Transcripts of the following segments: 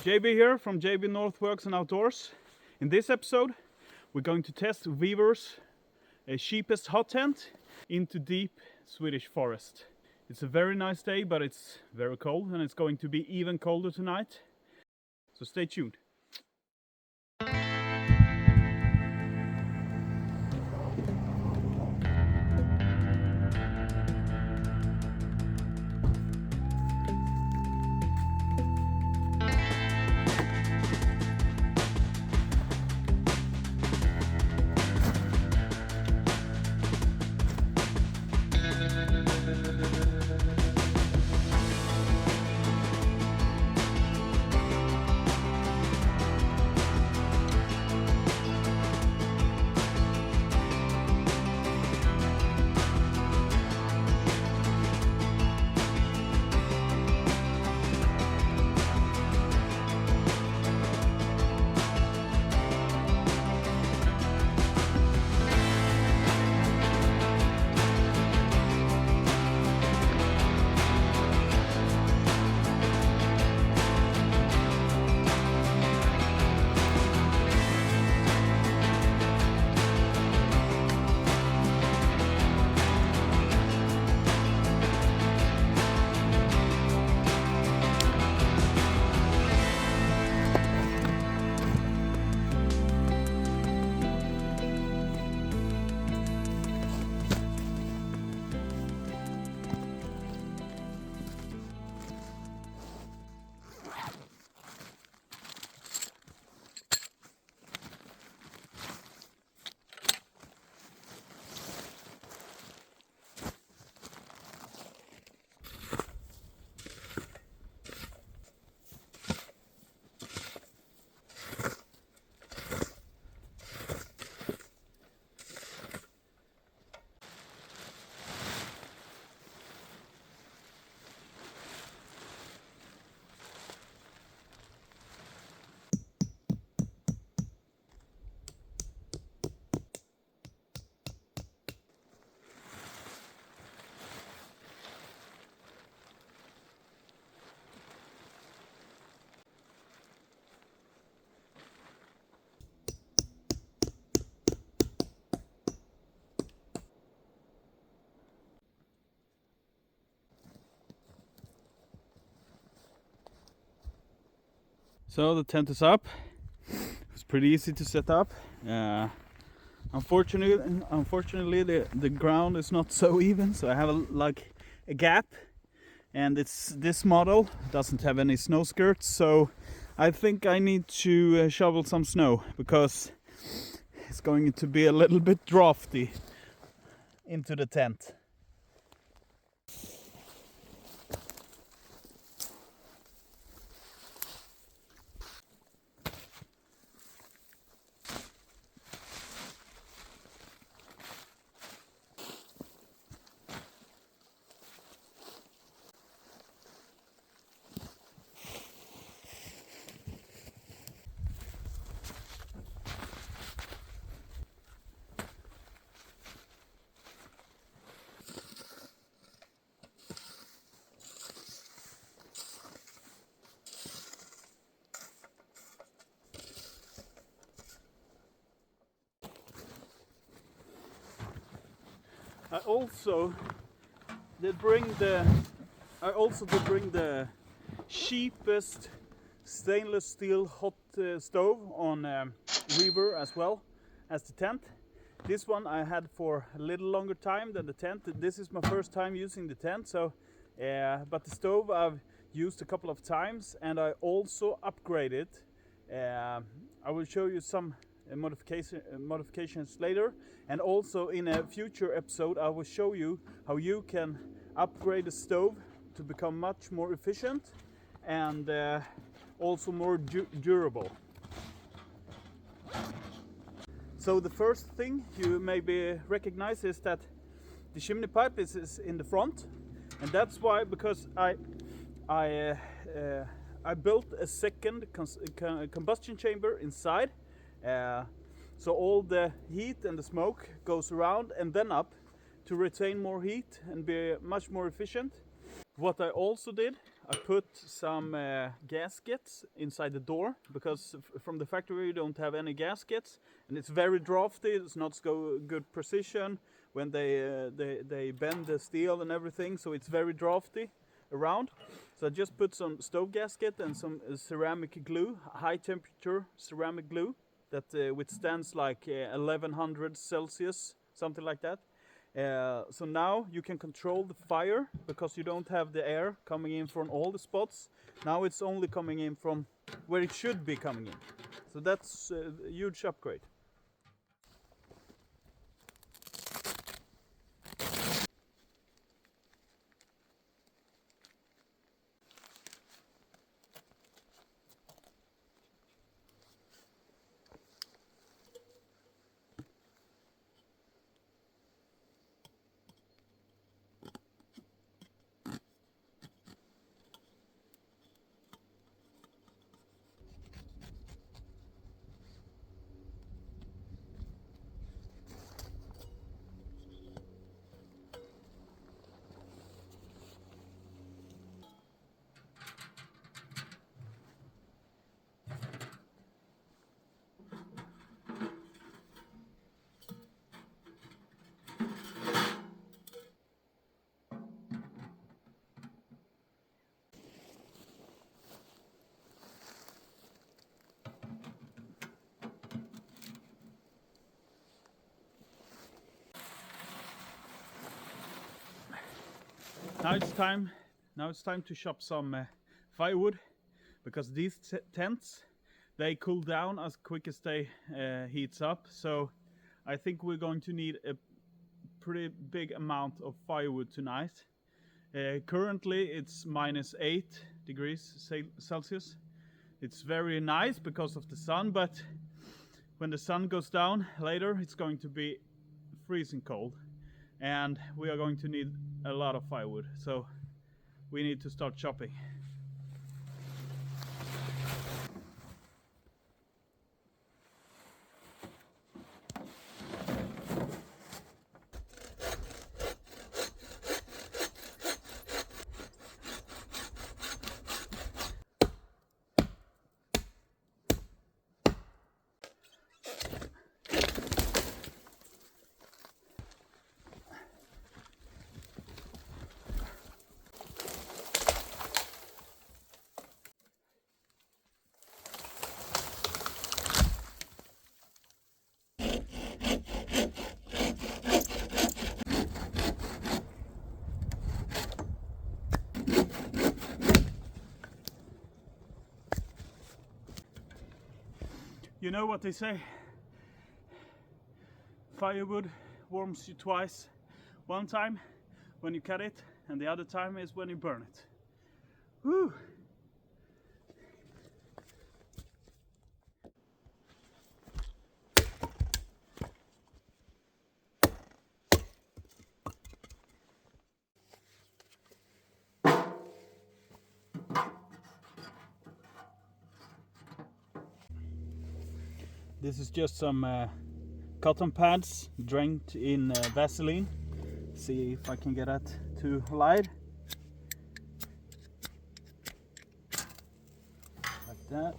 JB here from JB Northworks and Outdoors. In this episode we're going to test Weaver's cheapest hot tent into deep Swedish forest. It's a very nice day, but it's very cold, and it's going to be even colder tonight. So stay tuned. So the tent is up. It's pretty easy to set up. Unfortunately, the ground is not so even, so I have a gap, and this model doesn't have any snow skirts, so I think I need to shovel some snow because it's going to be a little bit drafty into the tent. I also did bring the cheapest stainless steel hot stove on Weaver as well as the tent. This one I had for a little longer time than the tent. This is my first time using the tent, so but the stove I've used a couple of times, and I also upgraded. I will show you some modifications later, and also in a future episode I will show you how you can upgrade the stove to become much more efficient and also more durable. So the first thing you maybe recognize is that the chimney pipe is in the front, and that's why, because I built a second combustion chamber inside. So all the heat and the smoke goes around and then up to retain more heat and be much more efficient. What I also did I put some gaskets inside the door because from the factory you don't have any gaskets, and it's very drafty. It's not so good precision when they bend the steel and everything, so it's very drafty around. So I just put some stove gasket and some ceramic glue, high temperature ceramic glue that withstands like 1100 Celsius, something like that. So now you can control the fire because you don't have the air coming in from all the spots. Now it's only coming in from where it should be coming in. So that's a huge upgrade. Now it's time to chop some firewood, because these tents, they cool down as quick as they heats up. So I think we're going to need a pretty big amount of firewood tonight. Currently it's -8 degrees Celsius. It's very nice because of the sun, but when the sun goes down later it's going to be freezing cold, and we are going to need a lot of firewood, so we need to start chopping. You know what they say? Firewood warms you twice. One time when you cut it, and the other time is when you burn it. Woo! This is just some cotton pads drenched in Vaseline. See if I can get that to light. Like that.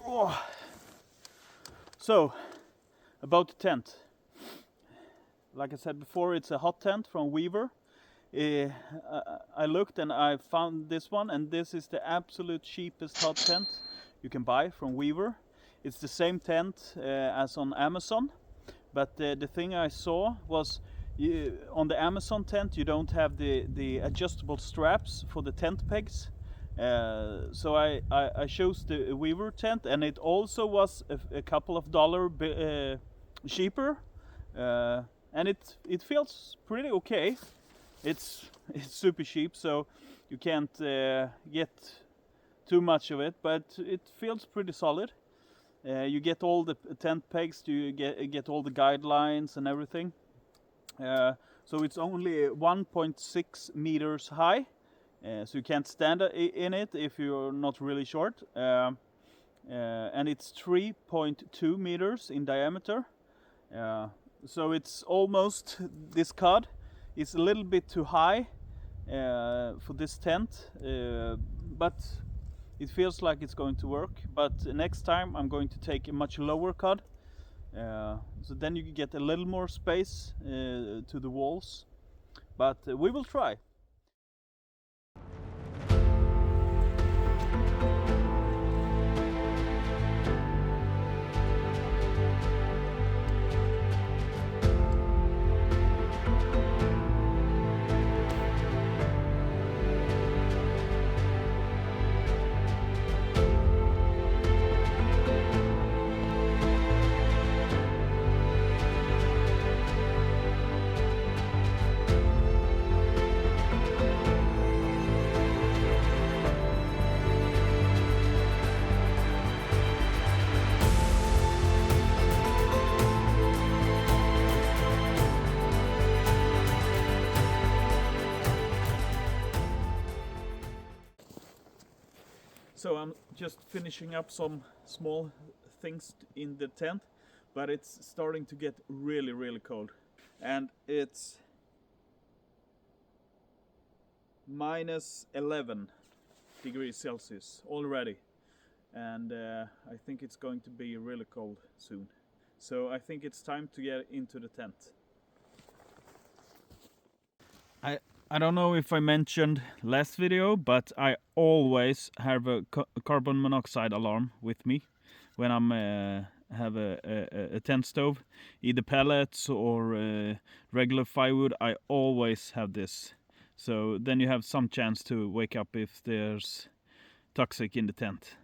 Oh. So, about the tent. Like I said before, it's a hot tent from Weaver. I looked and I found this one, and this is the absolute cheapest hot tent you can buy from Weaver. It's the same tent as on Amazon, but the thing I saw was on the Amazon tent you don't have the adjustable straps for the tent pegs. So I chose the Weaver tent, and it also was a couple of dollars cheaper, and it feels pretty okay. It's super cheap, so you can't get too much of it, but it feels pretty solid. You get all the tent pegs, you get all the guidelines and everything. So it's only 1.6 meters high, so you can't stand in it if you're not really short. And it's 3.2 meters in diameter. So it's almost, this cod is a little bit too high for this tent, but it feels like it's going to work. But next time I'm going to take a much lower cod, so then you can get a little more space to the walls, but we will try. So I'm just finishing up some small things in the tent, but it's starting to get really cold, and it's minus 11 degrees Celsius already, and I think it's going to be really cold soon. So I think it's time to get into the tent. I don't know if I mentioned last video, but I always have a carbon monoxide alarm with me when I'm have a tent stove, either pellets or regular firewood. I always have this, so then you have some chance to wake up if there's toxic in the tent.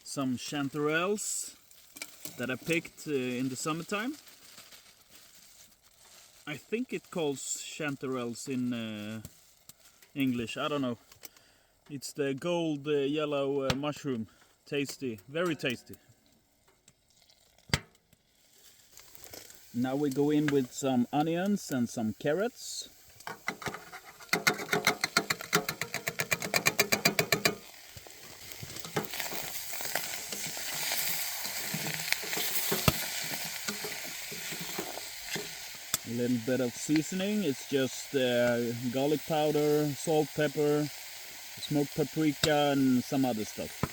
Some chanterelles that I picked in the summertime. I think it calls chanterelles in English, I don't know. It's the gold yellow mushroom. Tasty, very tasty. Now we go in with some onions and some carrots. A little bit of seasoning. It's just garlic powder, salt, pepper, smoked paprika, and some other stuff.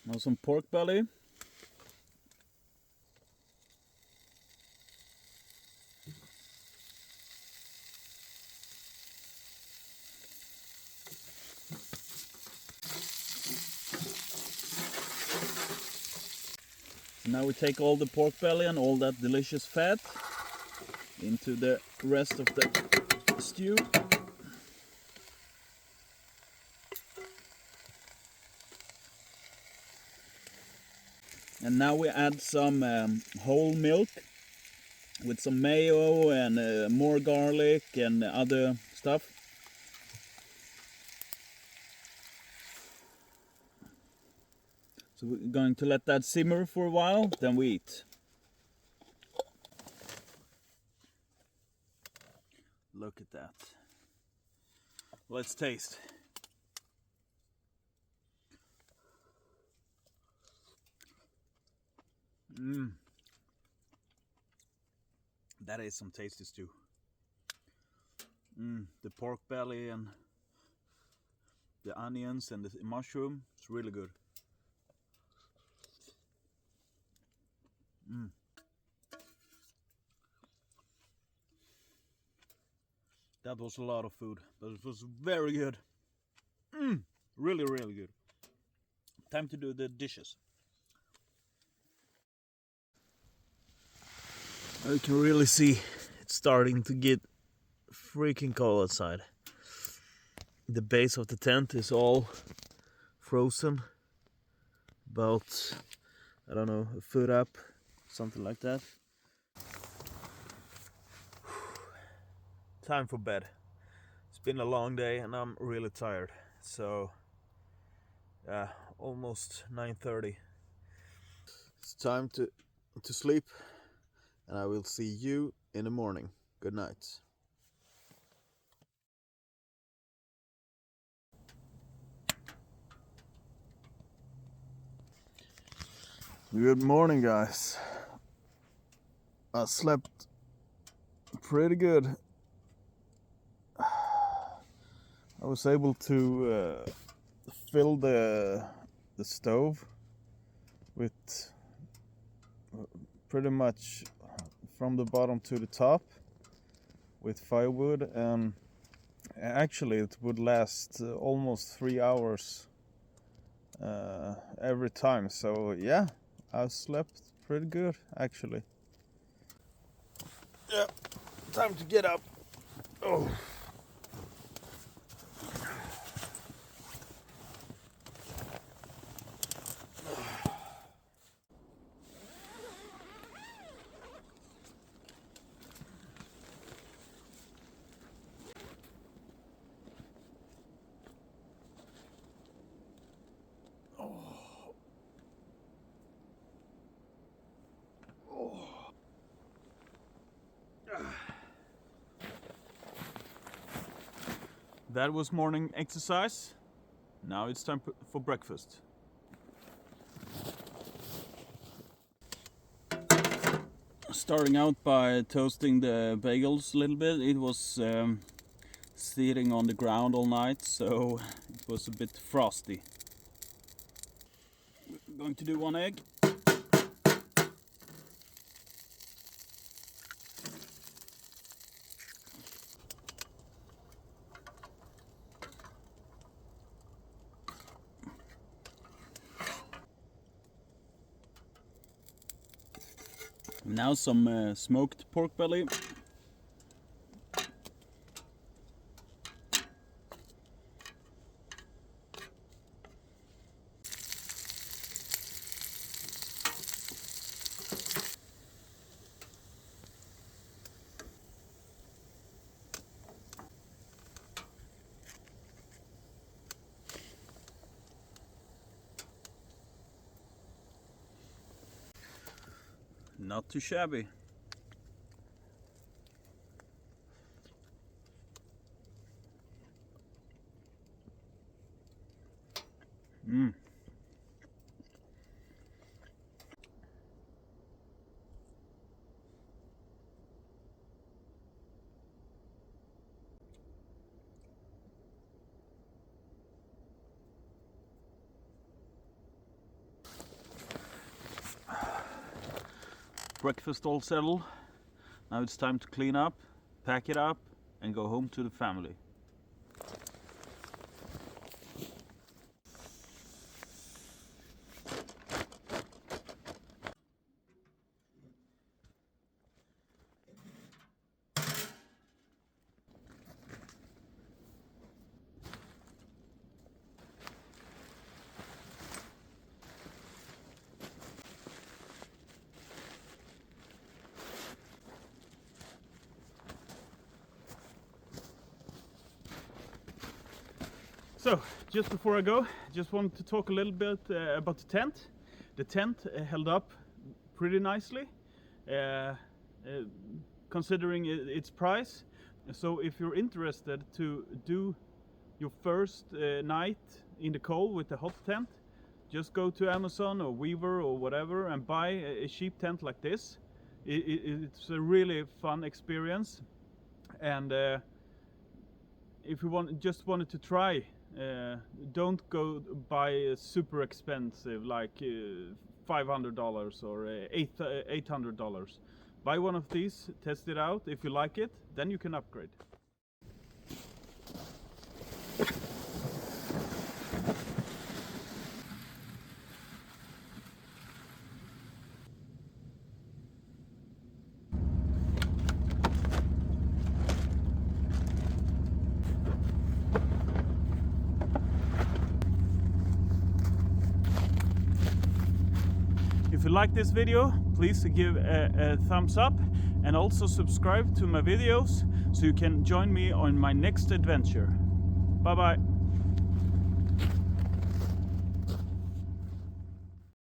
Now some pork belly. Now we take all the pork belly and all that delicious fat into the rest of the stew. And now we add some whole milk with some mayo and more garlic and other stuff. So we're going to let that simmer for a while, then we eat. Look at that. Let's taste. That is some tasty stew. The pork belly and the onions and the mushroom, it's really good. That was a lot of food, but it was very good. Really, really good. Time to do the dishes. You can really see it's starting to get freaking cold outside. The base of the tent is all frozen, about, I don't know, a foot up, something like that. Time for bed. It's been a long day and I'm really tired. So, almost 9:30. It's time to sleep, and I will see you in the morning. Good night. Good morning, guys. I slept pretty good. I was able to fill the stove with pretty much from the bottom to the top with firewood, and actually it would last almost 3 hours every time. So yeah, I slept pretty good actually. Yeah, time to get up. Oh. That was morning exercise. Now it's time for breakfast. Starting out by toasting the bagels a little bit. It was sitting on the ground all night, so it was a bit frosty. We're going to do one egg. Now some smoked pork belly. Not too shabby. Breakfast all settled. Now it's time to clean up, pack it up, and go home to the family. So, just before I go, just wanted to talk a little bit about the tent. The tent held up pretty nicely, considering its price. So if you're interested to do your first night in the cold with a hot tent, just go to Amazon or Weaver or whatever and buy a cheap tent like this. It's a really fun experience, and if you just wanted to try, don't go buy a super expensive like $500 or $800. Buy one of these, test it out. If you like it, then you can upgrade. If you like this video, please give a thumbs up and also subscribe to my videos so you can join me on my next adventure. Bye bye.